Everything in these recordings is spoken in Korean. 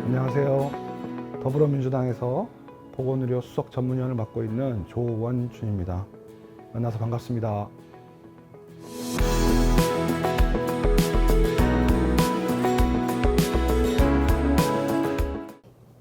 안녕하세요. 더불어민주당에서 보건의료 수석 전문위원을 맡고 있는 조원준입니다. 만나서 반갑습니다.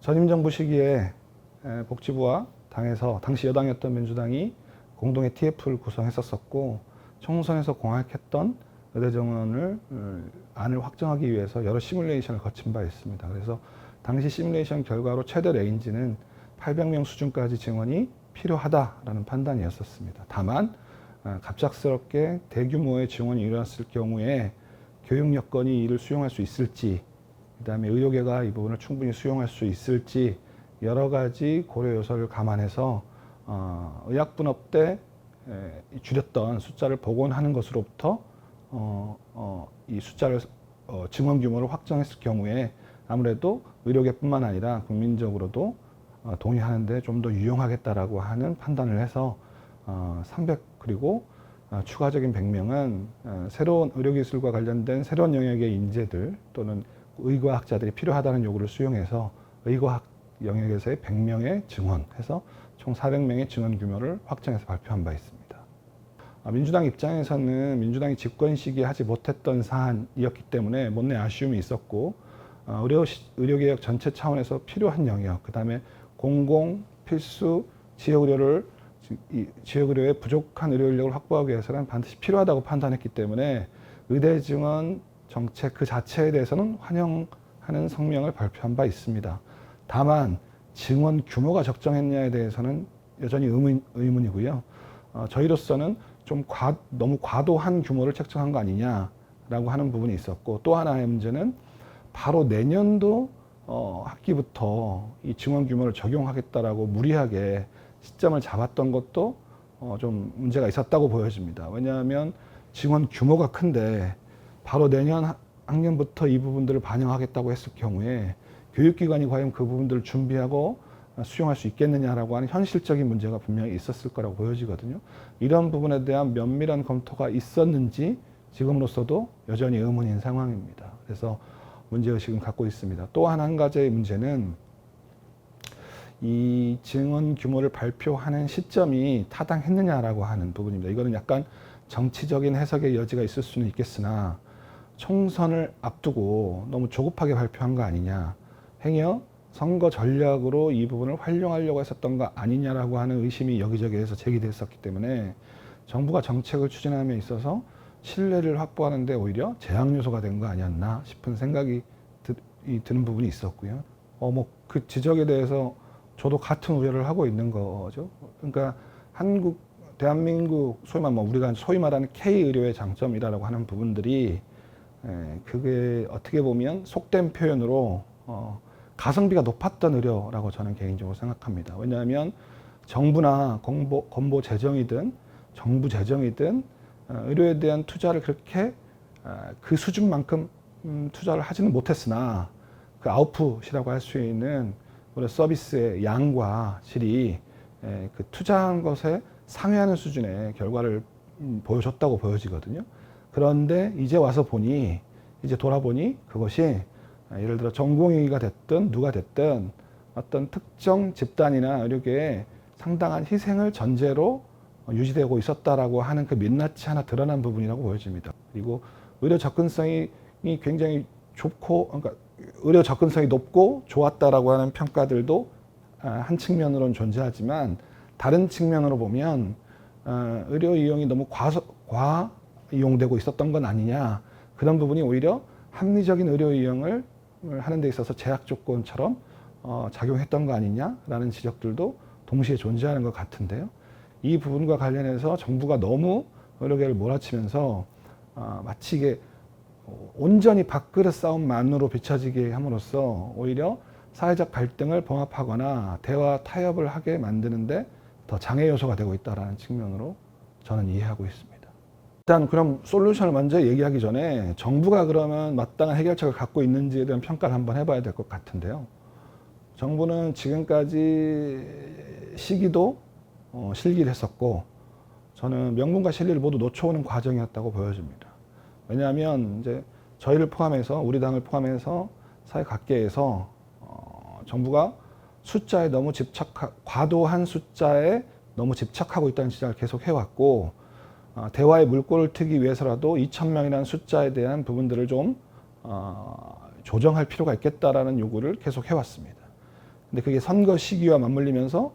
전임 정부 시기에 복지부와 당에서 당시 여당이었던 민주당이 공동의 TF를 구성했었고, 총선에서 공약했던 의대정원을 안을 확정하기 위해서 여러 시뮬레이션을 거친 바 있습니다. 그래서 당시 시뮬레이션 결과로 최대 레인지는 800명 수준까지 증원이 필요하다라는 판단이었었습니다. 다만 갑작스럽게 대규모의 증원이 일어났을 경우에 교육 여건이 이를 수용할 수 있을지, 그다음에 의료계가 이 부분을 충분히 수용할 수 있을지 여러 가지 고려 요소를 감안해서 의약분업 때 줄였던 숫자를 복원하는 것으로부터 이 숫자를 증원 규모를 확정했을 경우에 아무래도 의료계뿐만 아니라 국민적으로도 동의하는데 좀 더 유용하겠다라고 하는 판단을 해서 300 그리고 추가적인 100명은 새로운 의료기술과 관련된 새로운 영역의 인재들 또는 의과학자들이 필요하다는 요구를 수용해서 의과학 영역에서의 100명의 증원해서 총 400명의 증원 규모를 확정해서 발표한 바 있습니다. 민주당 입장에서는 민주당이 집권 시기에 하지 못했던 사안이었기 때문에 못내 아쉬움이 있었고, 의료개혁 전체 차원에서 필요한 영역, 그 다음에 공공, 필수, 지역의료의 부족한 의료 인력을 확보하기 위해서는 반드시 필요하다고 판단했기 때문에 의대 증원 정책 그 자체에 대해서는 환영하는 성명을 발표한 바 있습니다. 다만 증원 규모가 적정했냐에 대해서는 여전히 의문이고요. 저희로서는 좀 너무 과도한 규모를 책정한 거 아니냐라고 하는 부분이 있었고, 또 하나의 문제는 바로 내년도 학기부터 이 증원 규모를 적용하겠다라고 무리하게 시점을 잡았던 것도 좀 문제가 있었다고 보여집니다. 왜냐하면 증원 규모가 큰데 바로 내년 학년부터 이 부분들을 반영하겠다고 했을 경우에 교육기관이 과연 그 부분들을 준비하고 수용할 수 있겠느냐라고 하는 현실적인 문제가 분명히 있었을 거라고 보여지거든요. 이런 부분에 대한 면밀한 검토가 있었는지 지금으로서도 여전히 의문인 상황입니다. 그래서 문제의식은 갖고 있습니다. 또 한 가지의 문제는 이 증원 규모를 발표하는 시점이 타당했느냐라고 하는 부분입니다. 이거는 약간 정치적인 해석의 여지가 있을 수는 있겠으나 총선을 앞두고 너무 조급하게 발표한 거 아니냐, 행여 선거 전략으로 이 부분을 활용하려고 했었던 거 아니냐라고 하는 의심이 여기저기에서 제기됐었기 때문에 정부가 정책을 추진함에 있어서 신뢰를 확보하는 데 오히려 제약 요소가 된 거 아니었나 싶은 생각이 드는 부분이 있었고요. 그 지적에 대해서 저도 같은 우려를 하고 있는 거죠. 그러니까 대한민국 우리가 소위 말하는 K의료의 장점이라고 하는 부분들이 그게 어떻게 보면 속된 표현으로 가성비가 높았던 의료라고 저는 개인적으로 생각합니다. 왜냐하면 정부나 건보 재정이든 정부 재정이든 의료에 대한 투자를 그렇게 그 수준만큼 투자를 하지는 못했으나 그 아웃풋이라고 할 수 있는 우리 서비스의 양과 질이 그 투자한 것에 상회하는 수준의 결과를 보여줬다고 보여지거든요. 그런데 이제 돌아보니 그것이 예를 들어 전공의가 됐든 누가 됐든 어떤 특정 집단이나 의료계에 상당한 희생을 전제로 유지되고 있었다라고 하는 그 민낯이 하나 드러난 부분이라고 보여집니다. 그리고 의료 접근성이 굉장히 그러니까 의료 접근성이 높고 좋았다라고 하는 평가들도 한 측면으로는 존재하지만 다른 측면으로 보면 의료 이용이 너무 과 이용되고 있었던 건 아니냐, 그런 부분이 오히려 합리적인 의료 이용을 하는 데 있어서 제약 조건처럼 작용했던 거 아니냐라는 지적들도 동시에 존재하는 것 같은데요. 이 부분과 관련해서 정부가 너무 의료계를 몰아치면서 마치 이게 온전히 밥그릇 싸움만으로 비춰지게 함으로써 오히려 사회적 갈등을 봉합하거나 대화 타협을 하게 만드는데 더 장애 요소가 되고 있다는 측면으로 저는 이해하고 있습니다. 일단 그럼 솔루션을 먼저 얘기하기 전에 정부가 그러면 마땅한 해결책을 갖고 있는지에 대한 평가를 한번 해봐야 될 것 같은데요. 정부는 지금까지 시기도 실기를 했었고, 저는 명분과 실리를 모두 놓쳐오는 과정이었다고 보여집니다. 왜냐하면 이제 저희를 포함해서, 우리 당을 포함해서 사회 각계에서 정부가 숫자에 너무 과도한 숫자에 너무 집착하고 있다는 지적을 계속 해왔고, 대화의 물꼬를 트기 위해서라도 2,000명이라는 숫자에 대한 부분들을 좀 조정할 필요가 있겠다라는 요구를 계속 해왔습니다. 근데 그게 선거 시기와 맞물리면서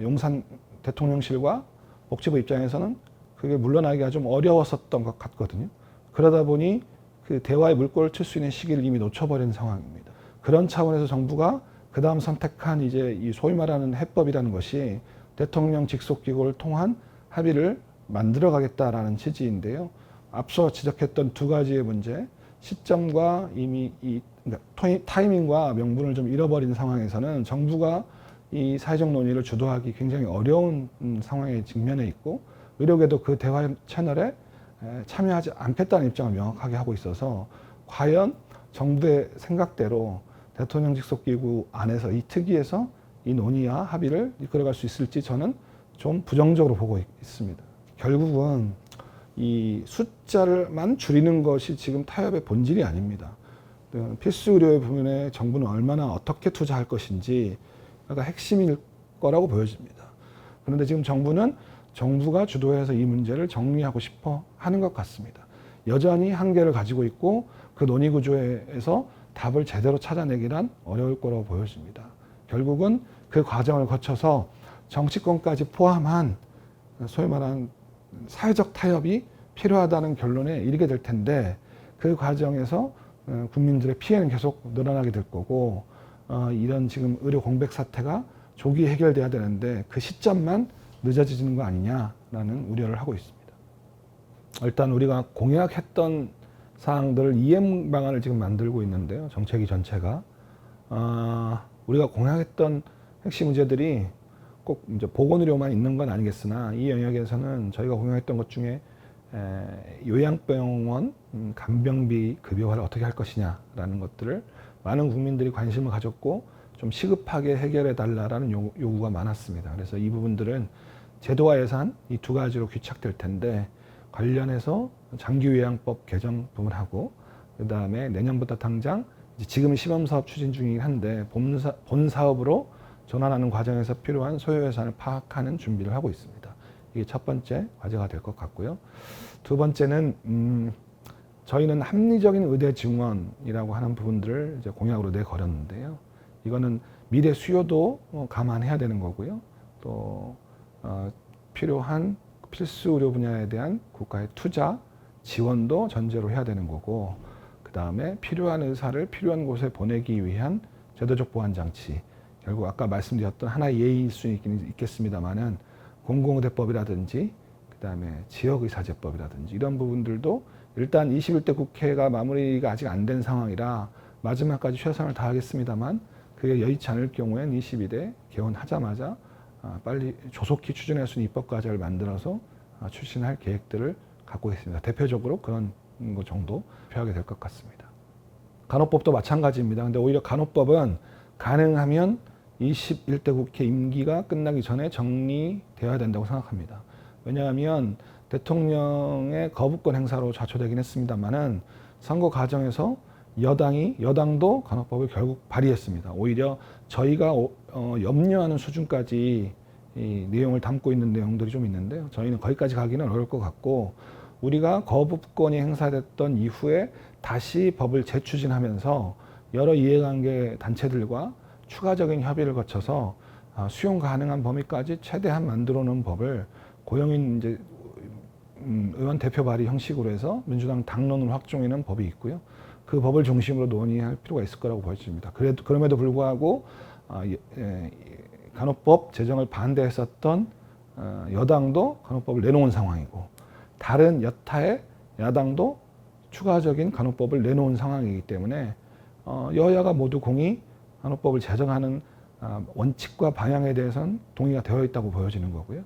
용산 대통령실과 복지부 입장에서는 그게 물러나기가 좀 어려웠었던 것 같거든요. 그러다 보니 그 대화의 물꼬를 틀 수 있는 시기를 이미 놓쳐버린 상황입니다. 그런 차원에서 정부가 그 다음 선택한 이제 이 소위 말하는 해법이라는 것이 대통령 직속기구를 통한 합의를 만들어가겠다라는 취지인데요. 앞서 지적했던 두 가지의 문제, 시점과 이미 그러니까 타이밍과 명분을 좀 잃어버린 상황에서는 정부가 이 사회적 논의를 주도하기 굉장히 어려운 상황에 직면해 있고, 의료계도 그 대화 채널에 참여하지 않겠다는 입장을 명확하게 하고 있어서 과연 정부의 생각대로 대통령 직속기구 안에서 이 특위에서 이 논의와 합의를 이끌어갈 수 있을지 저는 좀 부정적으로 보고 있습니다. 결국은 이 숫자를만 줄이는 것이 지금 타협의 본질이 아닙니다. 필수 의료 부분에 정부는 얼마나 어떻게 투자할 것인지가 핵심일 거라고 보여집니다. 그런데 지금 정부는 정부가 주도해서 이 문제를 정리하고 싶어 하는 것 같습니다. 여전히 한계를 가지고 있고 그 논의 구조에서 답을 제대로 찾아내기란 어려울 거라고 보여집니다. 결국은 그 과정을 거쳐서 정치권까지 포함한 소위 말하는 사회적 타협이 필요하다는 결론에 이르게 될 텐데, 그 과정에서 국민들의 피해는 계속 늘어나게 될 거고, 이런 지금 의료 공백 사태가 조기 해결돼야 되는데 그 시점만 늦어지는 거 아니냐라는 우려를 하고 있습니다. 일단 우리가 공약했던 사항들을 이행 방안을 지금 만들고 있는데요. 정책위 전체가 우리가 공약했던 핵심 문제들이 꼭 이제 보건의료만 있는 건 아니겠으나, 이 영역에서는 저희가 공약했던 것 중에 요양병원 간병비 급여화를 어떻게 할 것이냐라는 것들을 많은 국민들이 관심을 가졌고 좀 시급하게 해결해 달라라는 요구가 많았습니다. 그래서 이 부분들은 제도와 예산 이 두 가지로 귀착될 텐데, 관련해서 장기요양법 개정 부분하고, 그 다음에 내년부터 당장 지금 시범사업 추진 중이긴 한데 본 사업으로 전환하는 과정에서 필요한 소요 예산을 파악하는 준비를 하고 있습니다. 이게 첫 번째 과제가 될 것 같고요. 두 번째는 저희는 합리적인 의대 증원이라고 하는 부분들을 이제 공약으로 내걸었는데요. 이거는 미래 수요도 감안해야 되는 거고요. 또 필요한 필수 의료 분야에 대한 국가의 투자 지원도 전제로 해야 되는 거고, 그 다음에 필요한 의사를 필요한 곳에 보내기 위한 제도적 보완 장치, 결국 아까 말씀드렸던 하나의 예의일 수 있겠습니다만은 공공의대법이라든지 그 다음에 지역의사제법이라든지 이런 부분들도 일단 21대 국회가 마무리가 아직 안 된 상황이라 마지막까지 최선을 다하겠습니다만, 그게 여의치 않을 경우엔 22대 개원하자마자 빨리 조속히 추진할 수 있는 입법 과제를 만들어서 추진할 계획들을 갖고 있습니다. 대표적으로 그런 것 정도 표하게 될 것 같습니다. 간호법도 마찬가지입니다. 근데 오히려 간호법은 가능하면 21대 국회 임기가 끝나기 전에 정리되어야 된다고 생각합니다. 왜냐하면 대통령의 거부권 행사로 좌초되긴 했습니다만은 선거 과정에서 여당도 간호법을 결국 발의했습니다. 오히려 저희가 염려하는 수준까지 이 내용을 담고 있는 내용들이 좀 있는데요. 저희는 거기까지 가기는 어려울 것 같고, 우리가 거부권이 행사됐던 이후에 다시 법을 재추진하면서 여러 이해관계 단체들과 추가적인 협의를 거쳐서 수용 가능한 범위까지 최대한 만들어 놓은 법을 고영인 이제 의원 대표 발의 형식으로 해서 민주당 당론을 확정하는 법이 있고요. 그 법을 중심으로 논의할 필요가 있을 거라고 보여집니다. 그럼에도 불구하고 간호법 제정을 반대했었던 여당도 간호법을 내놓은 상황이고, 다른 여타의 야당도 추가적인 간호법을 내놓은 상황이기 때문에 여야가 모두 공히 간호법을 제정하는 원칙과 방향에 대해서는 동의가 되어 있다고 보여지는 거고요.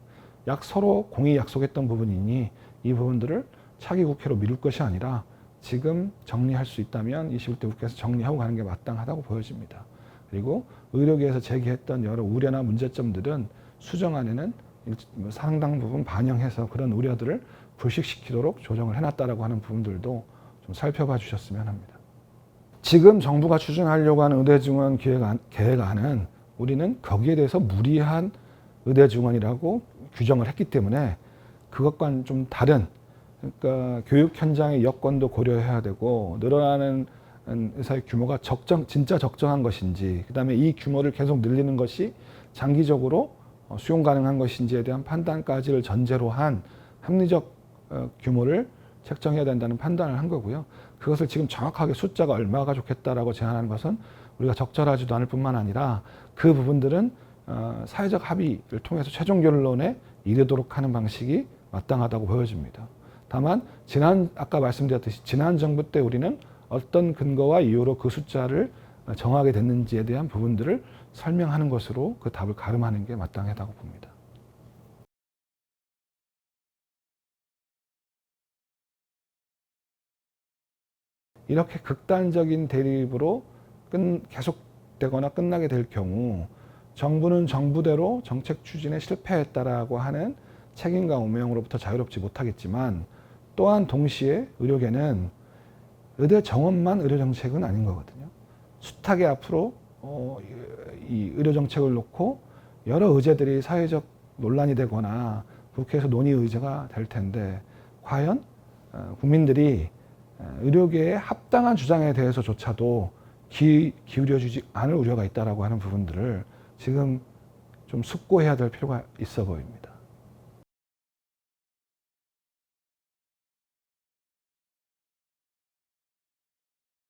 서로 공히 약속했던 부분이니 이 부분들을 차기 국회로 미룰 것이 아니라 지금 정리할 수 있다면 21대 국회에서 정리하고 가는 게 마땅하다고 보여집니다. 그리고 의료계에서 제기했던 여러 우려나 문제점들은 수정안에는 상당 부분 반영해서 그런 우려들을 불식시키도록 조정을 해놨다라고 하는 부분들도 좀 살펴봐 주셨으면 합니다. 지금 정부가 추진하려고 하는 의대증원 계획안은 우리는 거기에 대해서 무리한 의대증원이라고 규정을 했기 때문에 그것과는 좀 다른, 그러니까 교육 현장의 여건도 고려해야 되고 늘어나는 의사의 규모가 진짜 적정한 것인지, 그다음에 이 규모를 계속 늘리는 것이 장기적으로 수용 가능한 것인지에 대한 판단까지를 전제로 한 합리적 규모를 책정해야 된다는 판단을 한 거고요. 그것을 지금 정확하게 숫자가 얼마가 좋겠다라고 제안하는 것은 우리가 적절하지도 않을 뿐만 아니라 그 부분들은 사회적 합의를 통해서 최종 결론에 이르도록 하는 방식이 마땅하다고 보여집니다. 다만 아까 말씀드렸듯이 지난 정부 때 우리는 어떤 근거와 이유로 그 숫자를 정하게 됐는지에 대한 부분들을 설명하는 것으로 그 답을 가름하는 게 마땅하다고 봅니다. 이렇게 극단적인 대립으로 계속되거나 끝나게 될 경우 정부는 정부대로 정책 추진에 실패했다라고 하는 책임과 운명으로부터 자유롭지 못하겠지만, 또한 동시에 의료계는 의대 정원만 의료 정책은 아닌 거거든요. 숱하게 앞으로 이 의료 정책을 놓고 여러 의제들이 사회적 논란이 되거나 국회에서 논의 의제가 될 텐데, 과연 국민들이 의료계의 합당한 주장에 대해서조차도 기울여주지 않을 우려가 있다라고 하는 부분들을 지금 좀 숙고해야 될 필요가 있어 보입니다.